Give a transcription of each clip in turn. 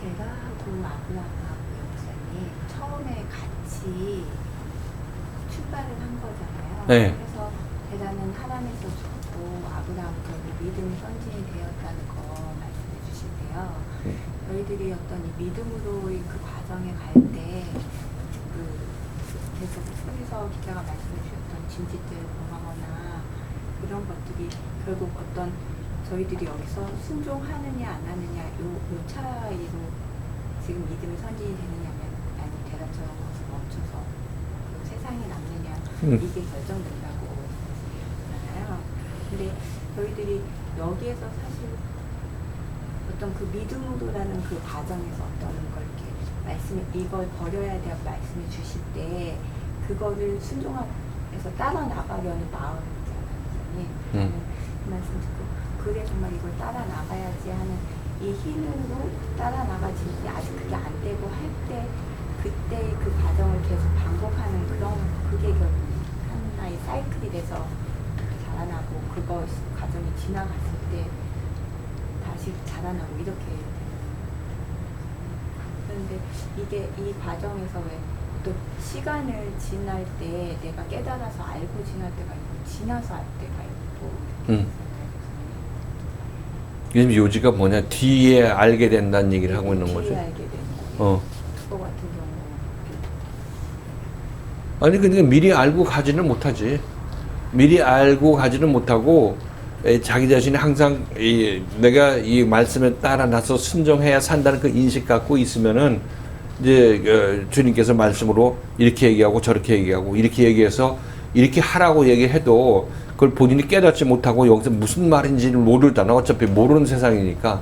제가 하고 아브라함하고 목사님 처음에 같이 출발을 한 거잖아요. 네. 그래서 대단한 하나님에서 주고 아브라함도 믿음의 선진이 되었다는 거 말씀해 주신대요. 저희들이 어떤 이 믿음으로의 그 과정에 갈 때 계속 속에서 기자가 말씀해 주셨던 진지들 범하거나 그런 것들이 결국 어떤 저희들이 여기서 순종하느냐 안 하느냐 요 차이로 지금 믿음의 선진이 되느냐면 아니면 대답처럼 거기서 멈춰서 그 세상에 남느냐 이게 결정된다고 말씀하셨잖아요. 근데 저희들이 여기에서 사실 어떤 그 믿음으로라는 그 과정에서 어떤 걸 이렇게 이걸 버려야 돼요 말씀해 주실 때 그거를 순종해서 따라 나가려는 마음이잖아요. 그 말씀 듣고 그래 정말 이걸 따라 나가야지 하는 이 힘으로 따라 나가지는데 아직 그게 안 되고 할 때 그때 그 과정을 계속 반복하는 그런 그게 결국 하나의 사이클이 돼서 자라나고 그거 과정이 지나갔을 때 다시 자라나고 이렇게 그런데 이게 이 과정에서 왜 또 시간을 지날 때 내가 깨달아서 알고 지날 때가 있고 지나서 알 때가 있고 요즘 요지가 뭐냐 뒤에 알게 된다는 얘기를 하고 있는 거죠. 뒤에 알게 되는 어. 그거 같은 경우 아니 근데 미리 알고 가지는 못하지. 미리 알고 가지는 못하고 자기 자신이 항상 내가 이 말씀에 따라 나서 순종해야 산다는 그 인식 갖고 있으면은 이제 주님께서 말씀으로 이렇게 얘기하고 저렇게 얘기하고 이렇게 얘기해서 이렇게 하라고 얘기해도 그걸 본인이 깨닫지 못하고 여기서 무슨 말인지를 모르잖아. 어차피 모르는 세상이니까.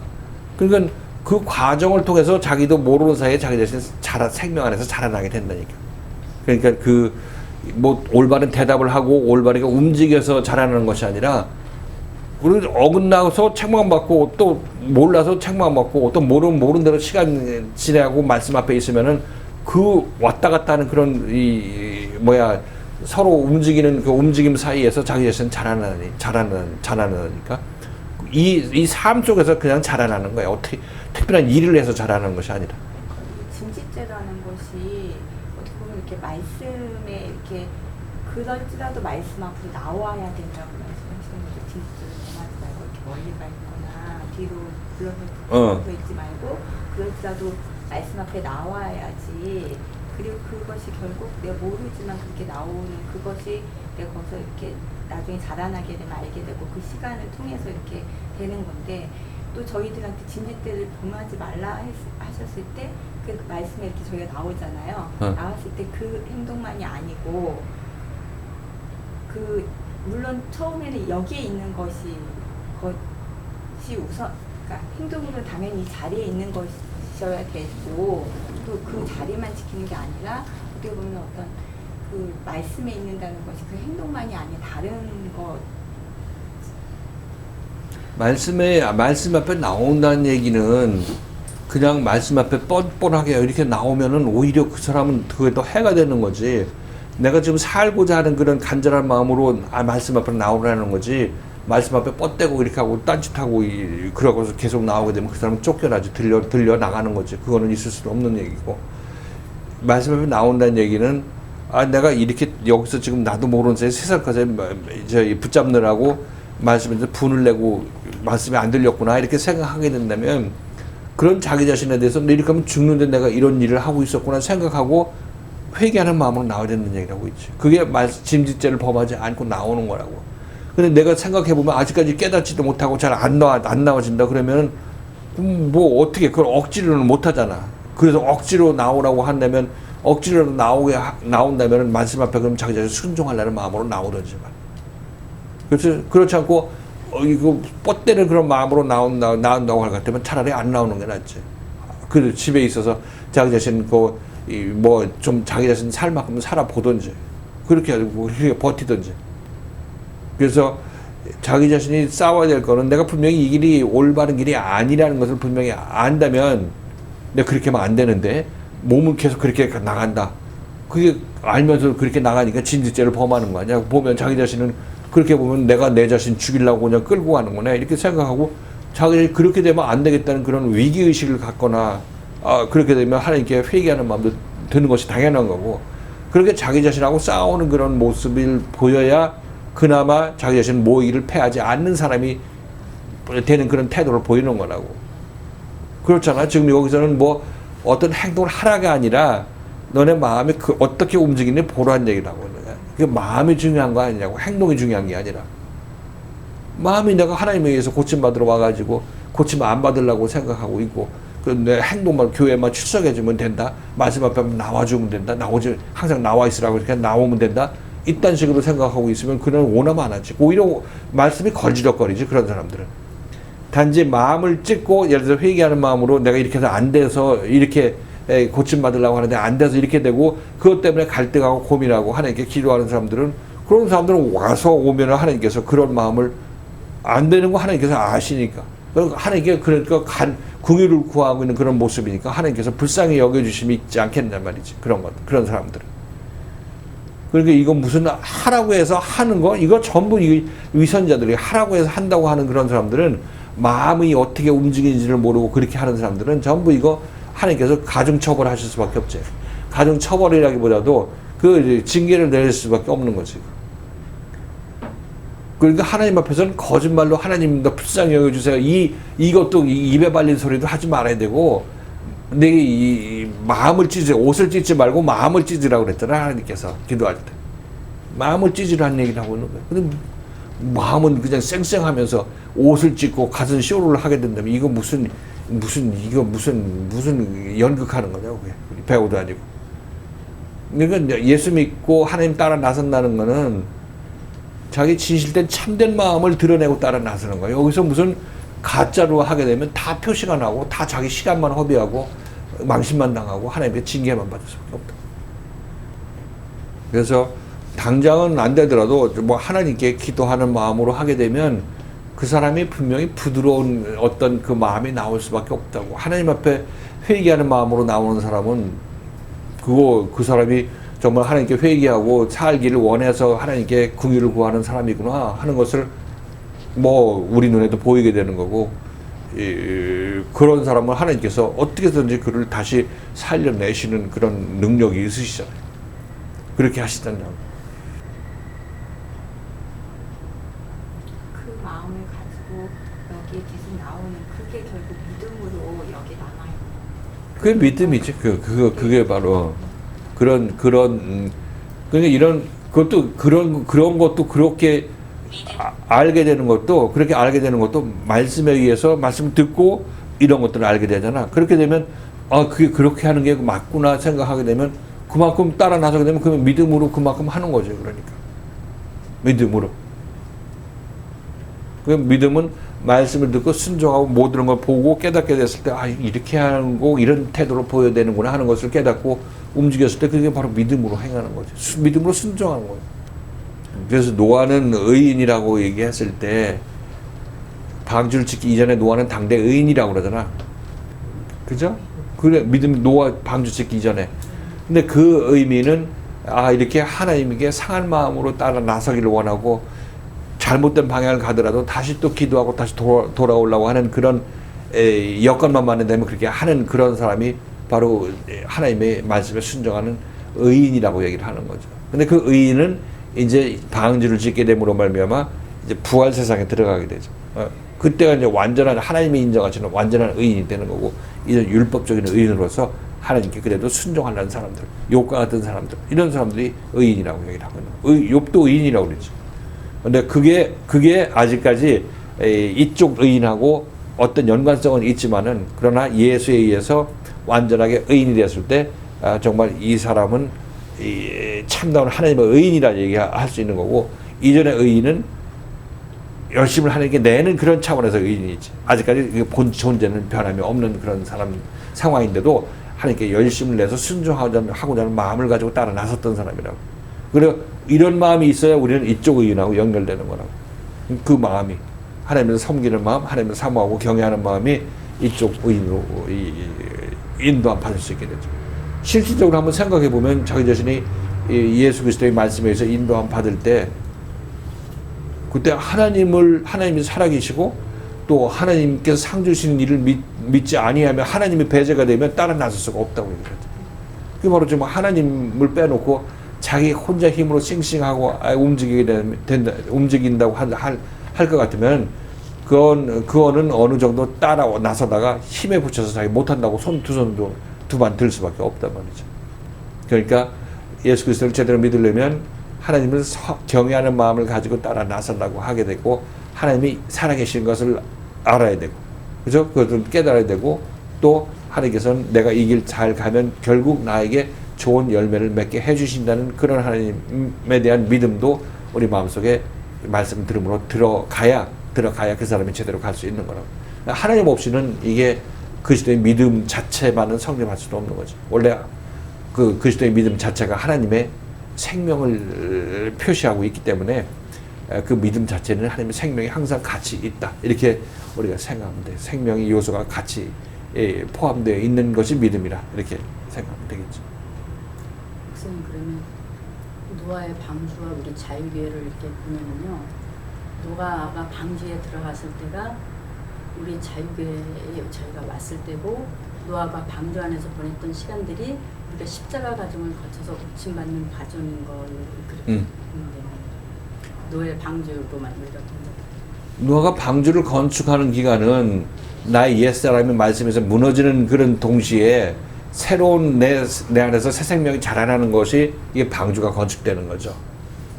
그러니까 그 과정을 통해서 자기도 모르는 사이에 자기 자신이 생명 안에서 자라나게 된다니까. 그러니까 뭐 올바른 대답을 하고 올바르게 움직여서 자라나는 것이 아니라 그리고 어긋나서 책망 받고 또 몰라서 책망 받고 또 모르는 대로 시간 지나고 말씀 앞에 있으면은 그 왔다 갔다 하는 그런 서로 움직이는 그 움직임 사이에서 자기 자신 자라나니까 이 삶 속에서 그냥 자라나는 거야. 어떻게 특별한 일을 해서 자라나는 것이 아니라. 진지죄라는 것이 어떻게 보면 이렇게 말씀에 이렇게 그럴지라도 말씀 앞으로 나와야 된다고 말씀하시는 거죠. 진지죄를 범하지 말고 이렇게 멀리 가 있거나 뒤로 물러서 있지 말고 그럴지라도 말씀 앞에 나와야지. 그리고 그것이 결국 내가 모르지만 그렇게 나오는 그것이 내가 거기서 이렇게 나중에 자라나게 되면 알게 되고 그 시간을 통해서 이렇게 되는 건데 또 저희들한테 진지죄를 범하지 말라 하셨을 때 그 말씀에 이렇게 저희가 나오잖아요. 나왔을 때 그 행동만이 아니고 물론 처음에는 여기에 있는 것이 우선 그러니까 행동으로 당연히 이 자리에 있는 것이셔야 되고 또 그 자리만 지키는 게 아니라 어떻게 보면 어떤 그 말씀에 있는다는 것이 그 행동만이 아닌 다른 것 말씀 앞에 나온다는 얘기는 그냥 말씀 앞에 뻔뻔하게 이렇게 나오면은 오히려 그 사람은 그게 더 해가 되는 거지. 내가 지금 살고자 하는 그런 간절한 마음으로 말씀 앞에 나오라는 거지. 말씀 앞에 뻗대고 이렇게 하고 딴짓하고 그러고서 계속 나오게 되면 그 사람은 쫓겨나지. 들려 나가는 거지. 그거는 있을 수 없는 얘기고. 말씀 앞에 나온다는 얘기는 내가 이렇게 여기서 지금 나도 모르는 사이에 세상까지 붙잡느라고 말씀에서 분을 내고 말씀이 안 들렸구나 이렇게 생각하게 된다면 그런 자기 자신에 대해서 이렇게 하면 죽는데 내가 이런 일을 하고 있었구나 생각하고 회개하는 마음으로 나와야 되는 얘기라고 있지. 그게 진지죄를 범하지 않고 나오는 거라고. 근데 내가 생각해보면 아직까지 깨닫지도 못하고 잘 안 나와진다 그러면은 뭐 어떻게 그걸 억지로는 못하잖아. 그래서 억지로 나오라고 한다면 억지로 나온다면 말씀 앞에 그럼 자기 자신 순종하려는 마음으로 나오던지만. 그렇지 않고 이거 뻗대는 그런 마음으로 나온다고 할 것 같으면 차라리 안 나오는 게 낫지. 그 집에 있어서 자기 자신 좀 자기 자신 살 만큼 살아보던지 그렇게 하고 그렇게 버티던지. 그래서 자기 자신이 싸워야 될 거는 내가 분명히 이 길이 올바른 길이 아니라는 것을 분명히 안다면 내가 그렇게 하면 안 되는데 몸은 계속 그렇게 나간다. 그게 알면서 그렇게 나가니까 진지죄를 범하는 거 아니야. 보면 자기 자신은 그렇게 보면 내가 내 자신 죽이려고 그냥 끌고 가는 거네 이렇게 생각하고 자기 그렇게 되면 안 되겠다는 그런 위기의식을 갖거나 그렇게 되면 하나님께 회개하는 마음도 드는 것이 당연한 거고, 그렇게 자기 자신하고 싸우는 그런 모습을 보여야 그나마 자기 자신 모의를 패하지 않는 사람이 되는 그런 태도를 보이는 거라고. 그렇잖아. 지금 여기서는 뭐 어떤 행동을 하라가 아니라 너네 마음이 어떻게 움직이는지 보라는 얘기를 하고 있는 거야. 그 마음이 중요한 거 아니냐고. 행동이 중요한 게 아니라. 마음이 내가 하나님에 의해서 고침받으러 와가지고 고침 안 받으려고 생각하고 있고, 내 행동만 교회만 출석해주면 된다. 말씀 앞에 나와주면 된다. 항상 나와 있으라고 이렇게 나오면 된다. 이딴 식으로 생각하고 있으면 그는 원하면 안 하지. 오히려 말씀이 걸지덕거리지, 그런 사람들은. 단지 마음을 찢고, 예를 들어서 회개하는 마음으로 내가 이렇게 해서 안 돼서 이렇게 고침받으려고 하는데 안 돼서 이렇게 되고, 그것 때문에 갈등하고 고민하고 하나님께 기도하는 사람들은, 그런 사람들은 와서 오면 하나님께서 그런 마음을 안 되는 거 하나님께서 아시니까. 하나님께 그러니까 궁유를 구하고 있는 그런 모습이니까 하나님께서 불쌍히 여겨주심이 있지 않겠냐 말이지. 그런 사람들은. 그러니까 이거 무슨 하라고 해서 하는 거, 이거 전부 이 위선자들이 하라고 해서 한다고 하는 그런 사람들은 마음이 어떻게 움직이는지를 모르고 그렇게 하는 사람들은 전부 이거 하나님께서 가중처벌 하실 수밖에 없지. 가중처벌이라기보다도 그 징계를 내릴 수밖에 없는 거지. 그러니까 하나님 앞에서는 거짓말로 하나님 더 불쌍히 여겨주세요. 이것도 입에 발린 소리도 하지 말아야 되고, 내 이 마음을 찢으세요. 옷을 찢지 말고 마음을 찢으라고 그랬잖아, 하나님께서 기도할 때. 마음을 찢으라는 얘기를 하고 있는 거예요. 근데 마음은 그냥 쌩쌩하면서 옷을 찢고 가슴 쇼를 하게 된다면 이거 무슨 연극하는 거냐고. 배우도 아니고. 그러니까 예수 믿고 하나님 따라 나선다는 거는 자기 진실된 참된 마음을 드러내고 따라 나서는 거예요. 여기서 무슨 가짜로 하게 되면 다 표시가 나고 다 자기 시간만 허비하고 망신만 당하고 하나님의 징계만 받을 수밖에 없다. 그래서 당장은 안 되더라도 뭐 하나님께 기도하는 마음으로 하게 되면 그 사람이 분명히 부드러운 어떤 그 마음이 나올 수밖에 없다고. 하나님 앞에 회개하는 마음으로 나오는 사람은 그 사람이 정말 하나님께 회개하고 살기를 원해서 하나님께 긍휼을 구하는 사람이구나 하는 것을 뭐 우리 눈에도 보이게 되는 거고, 그런 사람은 하나님께서 어떻게든지 그를 다시 살려내시는 그런 능력이 있으시잖아요. 그렇게 하시잖아요. 그 마음을 가지고 여기에 계속 나오는 그게 결국 믿음으로 여기 남아요. 그게 믿음이지. 그게 바로 그러니까 그런 것도 그렇게 알게 되는 것도, 그렇게 알게 되는 것도 말씀에 의해서 말씀 듣고 이런 것들을 알게 되잖아. 그렇게 되면 그게 그렇게 하는 게 맞구나 생각하게 되면 그만큼 따라 나서게 되면 그러면 믿음으로 그만큼 하는 거죠. 그러니까 믿음으로. 그 믿음은 말씀을 듣고 순종하고 모든 걸 보고 깨닫게 됐을 때 이렇게 하는 거, 이런 태도로 보여야 되는구나 하는 것을 깨닫고 움직였을 때 그게 바로 믿음으로 행하는 거죠. 믿음으로 순종하는 거예요. 그래서 노아는 의인이라고 얘기했을 때 방주를 짓기 이전에 노아는 당대 의인이라고 그러잖아. 그죠? 그래, 노아 방주 짓기 이전에. 근데 그 의미는 이렇게 하나님에게 상한 마음으로 따라 나서기를 원하고 잘못된 방향을 가더라도 다시 또 기도하고 다시 돌아오려고 하는 그런 여건만 마련되면 그렇게 하는 그런 사람이 바로 하나님의 말씀에 순종하는 의인이라고 얘기를 하는 거죠. 근데 그 의인은 이제 방주를 짓게 됨으로 말미암아 이제 부활 세상에 들어가게 되죠. 그때가 이제 완전한 하나님이 인정하시는 완전한 의인이 되는 거고, 이제 율법적인 의인으로서 하나님께 그래도 순종하는 사람들, 욥과 같은 사람들, 이런 사람들이 의인이라고 얘기를 하고 있는 거예요. 욥도 의인이라고 그러죠. 근데 그게 아직까지 이쪽 의인하고 어떤 연관성은 있지만은, 그러나 예수에 의해서 완전하게 의인이 됐을 때 정말 이 사람은 참다운 하나님의 의인이라 얘기할 수 있는 거고, 이전의 의인은 열심을 하나님께 내는 그런 차원에서 의인이지. 아직까지 본 존재는 변함이 없는 그런 상황인데도 하나님께 열심을 내서 순종하고자 하는 마음을 가지고 따라 나섰던 사람이라고. 그리고 이런 마음이 있어야 우리는 이쪽 의인하고 연결되는 거라고. 그 마음이 하나님을 섬기는 마음, 하나님을 사모하고 경외하는 마음이 이쪽 의인으로 인도함 받을 수 있게 되죠. 실질적으로 한번 생각해 보면 자기 자신이 예수 그리스도의 말씀에 의해서 인도함 받을 때 그때 하나님이 살아계시고 또 하나님께서 상 주시는 일을 믿지 아니하면 하나님의 배제가 되면 따라 나설 수가 없다고 얘기를 하죠. 그게 바로 지금 하나님을 빼놓고 자기 혼자 힘으로 싱싱하고 움직인다고 할 것 같으면 그거는 어느 정도 따라 나서다가 힘에 붙여서 자기 못한다고 두 손도 두 반 들 수밖에 없단 말이죠. 그러니까 예수 그리스도를 제대로 믿으려면 하나님을 경외하는 마음을 가지고 따라 나서려고 하게 되고 하나님이 살아계신 것을 알아야 되고 그죠? 그것을 깨달아야 되고 또 하나님께서는 내가 이 길 잘 가면 결국 나에게 좋은 열매를 맺게 해주신다는 그런 하나님에 대한 믿음도 우리 마음속에 말씀 들음으로 들어가야 그 사람이 제대로 갈 수 있는 거라고. 하나님 없이는 이게 그리스도의 믿음 자체만은 성립할 수도 없는 거죠. 원래 그 그리스도의 믿음 자체가 하나님의 생명을 표시하고 있기 때문에 그 믿음 자체는 하나님의 생명이 항상 같이 있다. 이렇게 우리가 생각하면 돼요. 생명의 요소가 같이 포함되어 있는 것이 믿음이라 이렇게 생각하면 되겠죠. 목사님 그러면 노아의 방주와 우리 자유계를 이렇게 보면은요, 노아가 방주에 들어갔을 때가 우리 자유계에 저희가 왔을 때고 노아가 방주 안에서 보냈던 시간들이 우리가 십자가 과정을 거쳐서 고침받는 과정인 걸 그렇게 노아의 방주로만 우리가 본다. 노아가 방주를 건축하는 기간은 나의 옛사람의 말씀에서 무너지는 그런 동시에 새로운 내 안에서 새 생명이 자라나는 것이 이게 방주가 건축되는 거죠.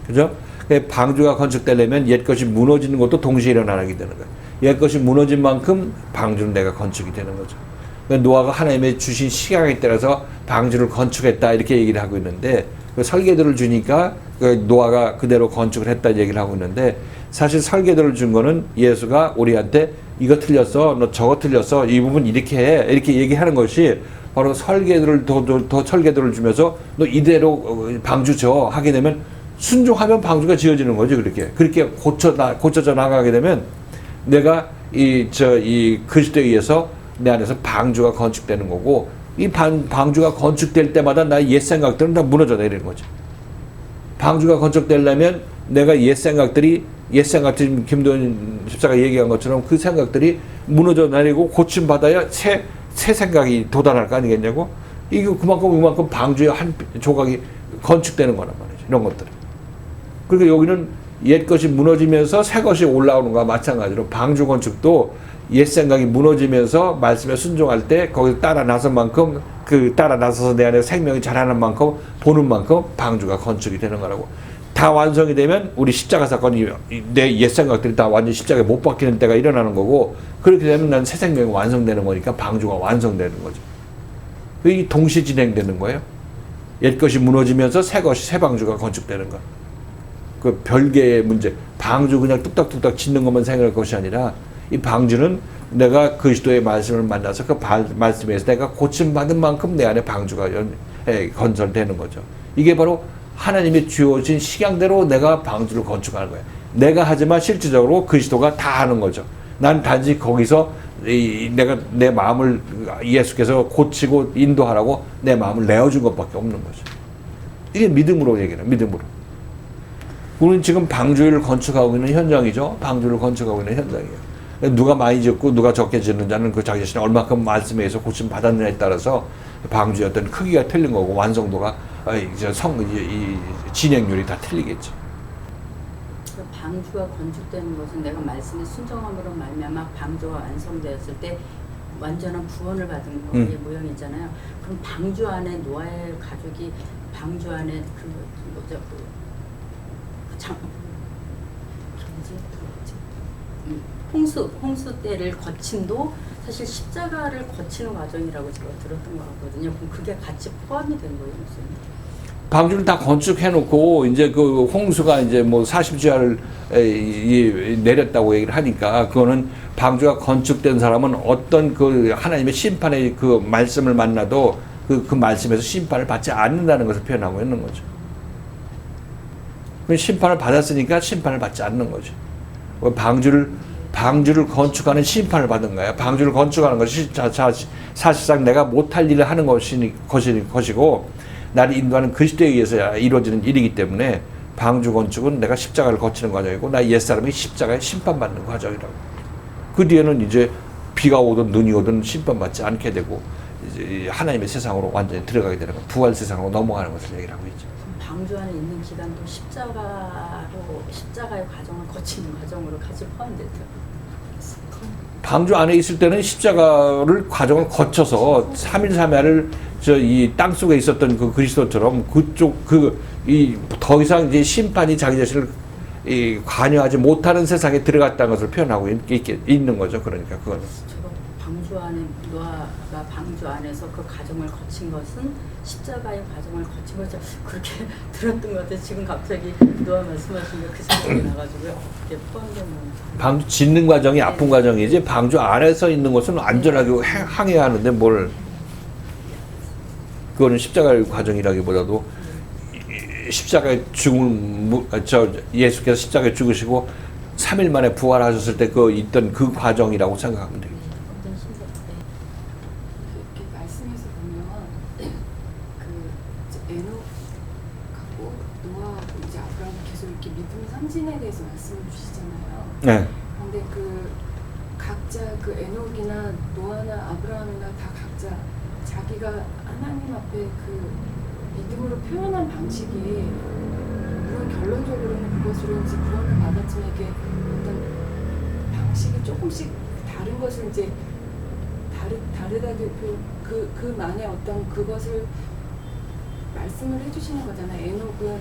그죠? 방주가 건축되려면 옛것이 무너지는 것도 동시에 일어나게 되는 거예요. 옛것이 무너진 만큼 방주는 내가 건축이 되는 거죠. 그러니까 노아가 하나님의 주신 시간에 따라서 방주를 건축했다 이렇게 얘기를 하고 있는데 그 설계도를 주니까 그 노아가 그대로 건축을 했다 얘기를 하고 있는데 사실 설계도를 준 거는 예수가 우리한테 이거 틀렸어, 너 저거 틀렸어, 이 부분 이렇게 해 이렇게 얘기하는 것이 바로 설계도를 더 설계도를 주면서 너 이대로 방주 져 하게 되면 순종하면 방주가 지어지는 거죠. 그렇게 고쳐져 나가게 되면 내가 이 그리스도에 의해서 내 안에서 방주가 건축되는 거고 이 방주가 건축될 때마다 나의 옛 생각들은 다 무너져 내리는 거죠. 방주가 건축되려면 내가 옛 생각들이 김도현 집사가 얘기한 것처럼 그 생각들이 무너져 내리고 고침받아야 새 생각이 도달할 거 아니겠냐고. 이거 그만큼 방주의 한 조각이 건축되는 거란 말이죠. 이런 것들. 그러니까 여기는 옛 것이 무너지면서 새 것이 올라오는 거와 마찬가지로 방주 건축도 옛 생각이 무너지면서 말씀에 순종할 때 거기서 따라 나선 만큼 따라 나서서 내 안에 생명이 자라는 만큼 보는 만큼 방주가 건축이 되는 거라고. 다 완성이 되면 우리 십자가 사건이 내 옛 생각들이 다 완전히 십자가에 못 박히는 때가 일어나는 거고 그렇게 되면 난 새 생명이 완성되는 거니까 방주가 완성되는 거죠. 이게 동시 진행되는 거예요. 옛 것이 무너지면서 새 방주가 건축되는 거. 그 별개의 문제. 방주 그냥 뚝딱뚝딱 짓는 것만 생각할 것이 아니라 이 방주는 내가 그리스도의 말씀을 만나서 그 말씀에서 내가 고침받은 만큼 내 안에 방주가 건설되는 거죠. 이게 바로 하나님이 주어진 식양대로 내가 방주를 건축하는 거예요. 내가 하지만 실질적으로 그리스도가 다 하는 거죠. 난 단지 거기서 내가 내 마음을 예수께서 고치고 인도하라고 내 마음을 내어준 것밖에 없는 거죠. 이게 믿음으로 얘기해요. 믿음으로. 우리는 지금 방주를 건축하고 있는 현장이죠. 방주를 건축하고 있는 현장이에요. 누가 많이 짓고 누가 적게 짓느냐는 그 자기 자신이 얼마큼 말씀에 의해서 고침 받았느냐에 따라서 방주의 어떤 크기가 틀린 거고 완성도가 진행률이 다 틀리겠죠. 방주가 건축되는 것은 내가 말씀에 순종함으로 말미암아 방주가 완성되었을 때 완전한 구원을 받은 거의 모양이잖아요. 그럼 방주 안에 노아의 가족이 방주 안에 홍수 때를 거침도 사실 십자가를 거치는 과정이라고 제가 들었던 것 같거든요. 그럼 그게 같이 포함이 된 거예요, 무슨? 방주를 다 건축해놓고 이제 그 홍수가 이제 뭐 40주야를 내렸다고 얘기를 하니까 그거는 방주가 건축된 사람은 어떤 그 하나님의 심판의 그 말씀을 만나도 그 말씀에서 심판을 받지 않는다는 것을 표현하고 있는 거죠. 그 심판을 받았으니까 심판을 받지 않는 거죠. 방주를 건축하는 심판을 받은 거야. 방주를 건축하는 것이 사실상 내가 못할 일을 하는 것이고 나를 인도하는 그리스도에 의해서 이루어지는 일이기 때문에 방주 건축은 내가 십자가를 거치는 과정이고 나 옛사람이 십자가에 심판받는 과정이라고. 그 뒤에는 이제 비가 오든 눈이 오든 심판받지 않게 되고 이제 하나님의 세상으로 완전히 들어가게 되는 거, 부활 세상으로 넘어가는 것을 얘기를 하고 있죠. 방주 안에 있는 기간도 십자가의 과정을 거치는 과정으로 같이 포함되더라고요. 방주 안에 있을 때는 십자가를 과정을 거쳐서 3일 3야를 저 이 땅 속에 있었던 그 그리스도처럼 그쪽 이 더 이상 이제 심판이 자기 자신을 이 관여하지 못하는 세상에 들어갔다는 것을 표현하고 있는 거죠. 그러니까 그거는. 저도 방주 안에 노아가 방주 안에서 그 과정을 거친 것은 십자가의 과정을 거친 거죠. 그렇게 들었던 것 같아요. 지금 갑자기 노아 말씀하시니까 그 생각이 나가지고요. 어떻게 포함되는 방주 짓는 과정이 아픈 과정이지 방주 안에서 있는 것은 안전하게 항해야 하는데 뭘 그거는 십자가의 과정이라기보다도 십자가의 예수께서 십자가에 죽으시고 3일 만에 부활하셨을 때 그 있던 그 과정이라고 생각하면 돼요. 어떤 신세 이렇게 말씀에서 보면 그 에녹하고 노아하고 이제 아브라함 계속 이렇게 믿음 선진에 대해서 말씀을 주시잖아요. 네. 근데 그 각자 그 에녹이나 노아나 아브라함이나 다 각자 자기가 하나님 앞에 그 믿음으로 표현한 방식이 물론 결론적으로는 그것으로 이제 구원을 받았지만 이게 어떤 방식이 조금씩 다른 것을 이제 다르다고 그 만의 어떤 그것을 말씀을 해주시는 거잖아요. 에녹은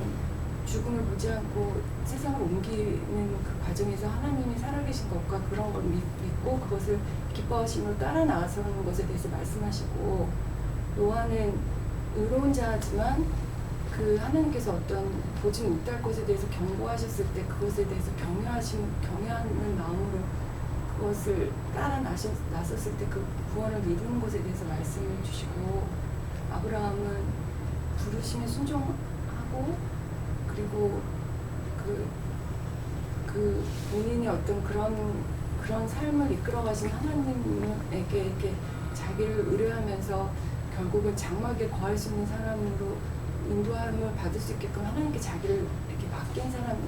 죽음을 보지 않고 세상을 옮기는 그 과정에서 하나님이 살아계신 것과 그런 걸 믿고 그것을 기뻐하심으로 따라 나아서는 것에 대해서 말씀하시고, 노아는 의로운 자지만 그 하나님께서 어떤 보지 못할 것에 대해서 경고하셨을 때 그것에 대해서 경외하는 마음으로 그것을 따라 나섰을 때 그 구원을 이루는 것에 대해서 말씀을 주시고, 아브라함은 부르심에 순종하고 그리고 그 본인이 어떤 그런 삶을 이끌어가신 하나님에게 이렇게 자기를 의뢰하면서 결국은 장막에 거할 수 있는 사람으로 인도함을 받을 수 있게끔 하나님께 자기를 이렇게 맡긴 사람으로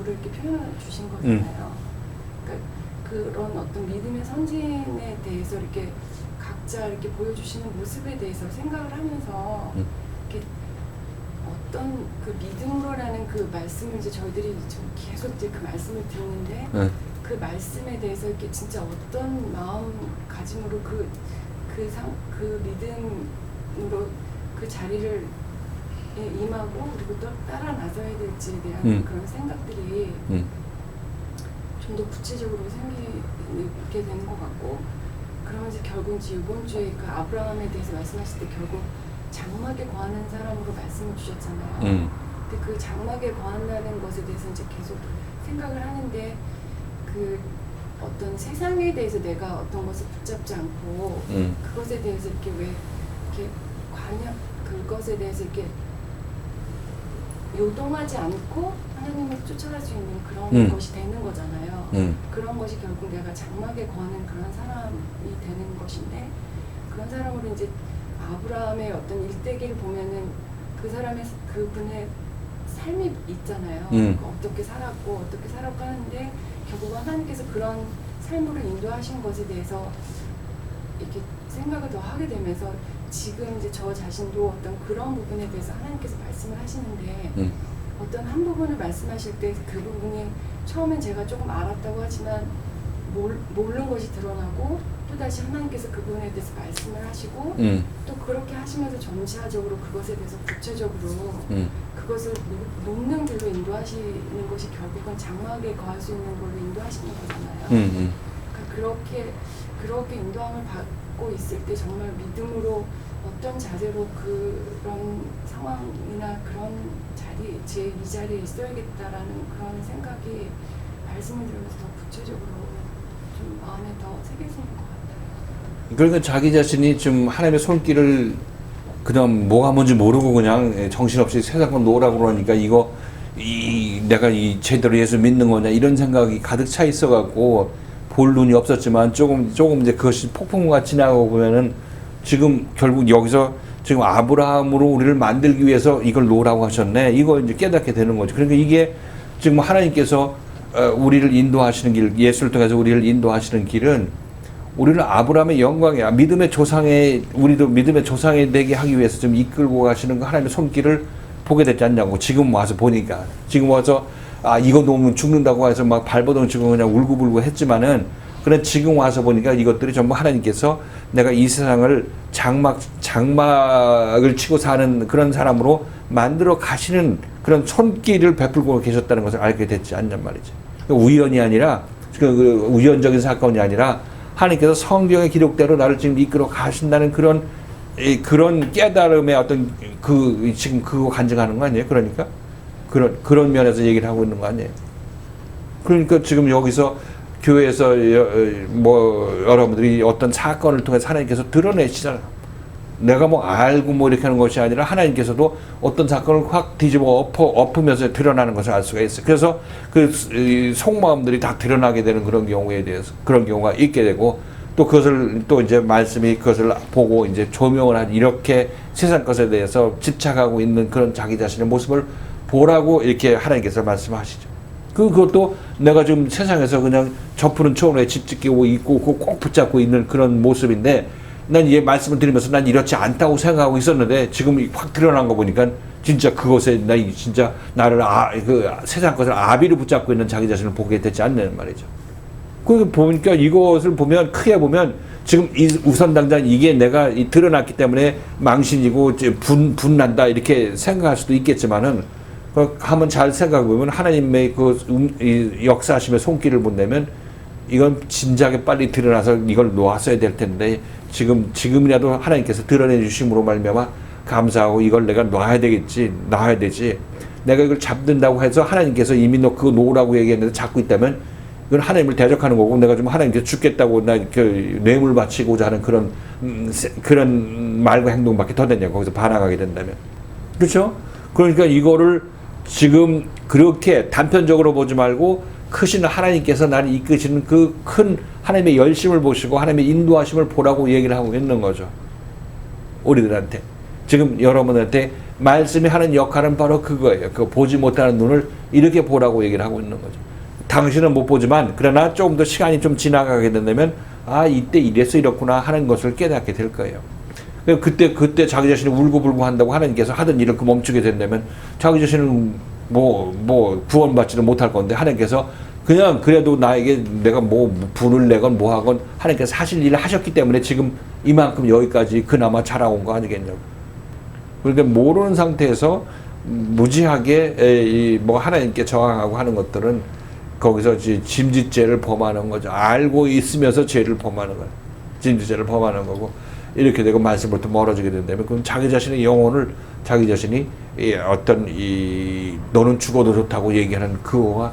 이렇게 표현해 주신 거잖아요. 그러니까 그런 어떤 믿음의 선진에 대해서 이렇게 각자 이렇게 보여주시는 모습에 대해서 생각을 하면서 이렇게 어떤 그 믿음으로라는 그 말씀을 이제 저희들이 좀 계속 이제 그 말씀을 듣는데 그 말씀에 대해서 이렇게 진짜 어떤 마음가짐으로 그 믿음으로 그 자리를 임하고 그리고 또 따라 나서야 될지에 대한 그런 생각들이 좀 더 구체적으로 생기게 되는 것 같고, 그러면서 결국 이제 이번 주에 그 아브라함에 대해서 말씀하실 때 결국 장막에 거하는 사람으로 말씀을 주셨잖아요. 근데 그 장막에 거한다는 것에 대해서 이제 계속 생각을 하는데 그 어떤 세상에 대해서 내가 어떤 것을 붙잡지 않고 그것에 대해서 이렇게 왜 이렇게 그것에 대해서 이렇게 요동하지 않고 하나님을 쫓아갈 수 있는 그런 것이 되는 거잖아요. 그런 것이 결국 내가 장막에 거하는 그런 사람이 되는 것인데, 그런 사람으로 이제 아브라함의 어떤 일대기를 보면은 그분의 삶이 있잖아요. 어떻게 살았고 하는데 결국 하나님께서 그런 삶으로 인도하신 것에 대해서 이렇게 생각을 더 하게 되면서 지금 이제 저 자신도 어떤 그런 부분에 대해서 하나님께서 말씀을 하시는데 어떤 한 부분을 말씀하실 때 그 부분이 처음엔 제가 조금 알았다고 하지만 모르는 것이 드러나고 또 다시 하나님께서 그 부분에 대해서 말씀을 하시고 또 그렇게 하시면서 전체적으로 그것에 대해서 구체적으로 그것을 높는 길로 인도하시는 것이 결국은 장막에 거할 수 있는 걸로 인도하시는 거잖아요. 그러니까 그렇게 인도함을 받고 있을 때 정말 믿음으로 어떤 자세로 그런 상황이나 그런 이 자리에 있어야겠다라는 그런 생각이 말씀을 들으면서 더 구체적으로 좀 마음에 더 새겨지는 것 같아요. 그러니까 자기 자신이 좀 하나님의 손길을 그냥 뭐가 뭔지 모르고 그냥 정신없이 세상을 놓으라고 그러니까 내가 제대로 예수 믿는 거냐 이런 생각이 가득 차 있어갖고 볼 눈이 없었지만 조금 이제 그것이 폭풍과 지나가고 보면은 지금 결국 여기서 지금 아브라함으로 우리를 만들기 위해서 이걸 놓으라고 하셨네. 이거 이제 깨닫게 되는 거죠. 그러니까 이게 지금 하나님께서 우리를 인도하시는 길, 예수를 통해서 우리를 인도하시는 길은 우리는 아브라함의 영광이야. 믿음의 조상의, 우리도 믿음의 조상이 되게 하기 위해서 좀 이끌고 가시는 그 하나님의 손길을 보게 되지 않냐고. 지금 와서 보니까. 지금 와서, 이거 놓으면 죽는다고 해서 막 발버둥 치고 그냥 울고불고 했지만은, 그래, 지금 와서 보니까 이것들이 전부 하나님께서 내가 이 세상을 장막을 치고 사는 그런 사람으로 만들어 가시는 그런 손길을 베풀고 계셨다는 것을 알게 됐지 않냔 말이지. 우연이 아니라, 그 우연적인 사건이 아니라, 하나님께서 성경의 기록대로 나를 지금 이끌어 가신다는 그런 깨달음의 어떤 지금 그거 간증하는 거 아니에요? 그러니까 그런 면에서 얘기를 하고 있는 거 아니에요? 그러니까 지금 여기서 교회에서 여러분들이 어떤 사건을 통해서 하나님께서 드러내시잖아요. 내가 알고 이렇게 하는 것이 아니라 하나님께서도 어떤 사건을 확 뒤집어 엎으면서 드러나는 것을 알 수가 있어요. 그래서 그 속마음들이 다 드러나게 되는 그런 경우가 있게 되고, 또 그것을 또 이제 말씀이 그것을 보고 이제 조명을 한, 이렇게 세상 것에 대해서 집착하고 있는 그런 자기 자신의 모습을 보라고 이렇게 하나님께서 말씀하시죠. 그것도 내가 지금 세상에서 그냥 저푸른 초원에 집 짓고 있고 꼭 붙잡고 있는 그런 모습인데, 난 이 말씀을 드리면서 난 이렇지 않다고 생각하고 있었는데, 지금 확 드러난 거 보니까 진짜 그것에 진짜 나를 세상 것을 아비로 붙잡고 있는 자기 자신을 보게 되지 않는 말이죠. 그 보니까 이것을 보면, 크게 보면 지금 우선 당장 이게 내가 드러났기 때문에 망신이고 분난다 이렇게 생각할 수도 있겠지만은, 한번 잘 생각해 보면 하나님의 역사하심의 손길을 본다면 이건 진작에 빨리 드러나서 이걸 놓았어야 될 텐데, 지금이라도 하나님께서 드러내 주심으로 말미암아 감사하고, 이걸 내가 놔야 되지. 내가 이걸 잡는다고 해서 하나님께서 이미 너 그거 놓으라고 얘기했는데 잡고 있다면, 이건 하나님을 대적하는 거고, 내가 좀 하나님께 죽겠다고 뇌물 바치고자 하는 그런 말과 행동밖에 더 되냐고, 거기서 반항하게 된다면. 그렇죠? 그러니까 이거를 지금 그렇게 단편적으로 보지 말고, 크신 하나님께서 나를 이끄시는 그 큰 하나님의 열심을 보시고 하나님의 인도하심을 보라고 얘기를 하고 있는 거죠. 우리들한테. 지금 여러분한테 말씀이 하는 역할은 바로 그거예요. 그 보지 못하는 눈을 이렇게 보라고 얘기를 하고 있는 거죠. 당신은 못 보지만, 그러나 조금 더 시간이 좀 지나가게 된다면, 이때 이래서 이렇구나 하는 것을 깨닫게 될 거예요. 그때 자기 자신이 울고불고 한다고 하나님께서 하던 일을 멈추게 된다면, 자기 자신은 구원받지는 못할 건데, 하나님께서 그냥 그래도 나에게 내가 분을 내건 하건 하나님께서 하실 일을 하셨기 때문에 지금 이만큼 여기까지 그나마 자라온 거 아니겠냐고. 그러니까 모르는 상태에서 무지하게 하나님께 저항하고 하는 것들은 거기서 짐짓죄를 범하는 거죠. 알고 있으면서 죄를 범하는 거예요. 짐짓죄를 범하는 거고, 이렇게 되고 말씀부터 멀어지게 된다면, 그럼 자기 자신의 영혼을 자기 자신이 너는 죽어도 좋다고 얘기하는 그거와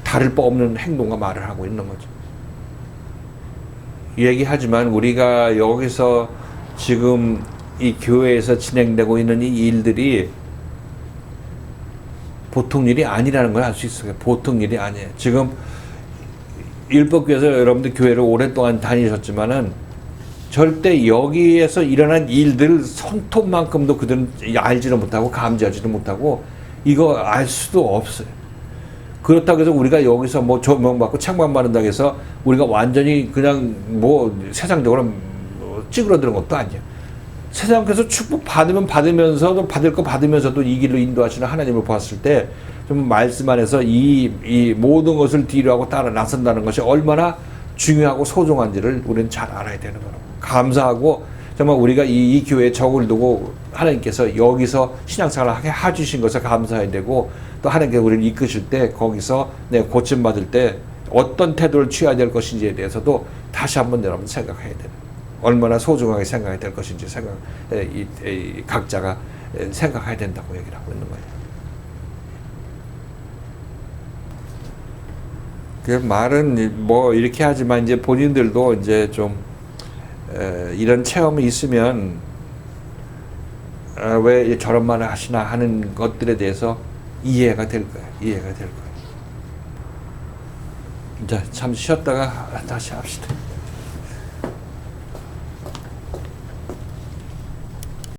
다를 바 없는 행동과 말을 하고 있는 거죠. 얘기하지만 우리가 여기서 지금 이 교회에서 진행되고 있는 이 일들이 보통 일이 아니라는 걸 알 수 있어요. 보통 일이 아니에요. 지금 율법교에서 여러분들 교회를 오랫동안 다니셨지만은 절대 여기에서 일어난 일들 손톱만큼도 그들은 알지도 못하고 감지하지도 못하고 이거 알 수도 없어요. 그렇다고 해서 우리가 여기서 조명받고 책만 바른다고 해서 우리가 완전히 그냥 세상적으로 찌그러드는 것도 아니야. 세상에서 축복 받으면서도 받을 거 받으면서도 이 길로 인도하시는 하나님을 보았을 때 좀 말씀 안에서 이 모든 것을 뒤로하고 따라 나선다는 것이 얼마나 중요하고 소중한지를 우리는 잘 알아야 되는 거라고. 감사하고 정말 우리가 이 교회에 적을 두고 하나님께서 여기서 신앙생활을 하게 해주신 것을 감사해야 되고, 또 하나님께서 우리를 이끄실 때 거기서 내가 고침받을 때 어떤 태도를 취해야 될 것인지에 대해서도 다시 한번 여러분 생각해야 돼요. 얼마나 소중하게 생각해야 될 것인지 각자가 생각해야 된다고 얘기를 하고 있는 거예요. 그 말은 이렇게 하지만 이제 본인들도 이제 좀 이런 체험이 있으면 왜 저런 말을 하시나 하는 것들에 대해서 이해가 될 거예요. 자, 잠시 쉬었다가 다시 합시다.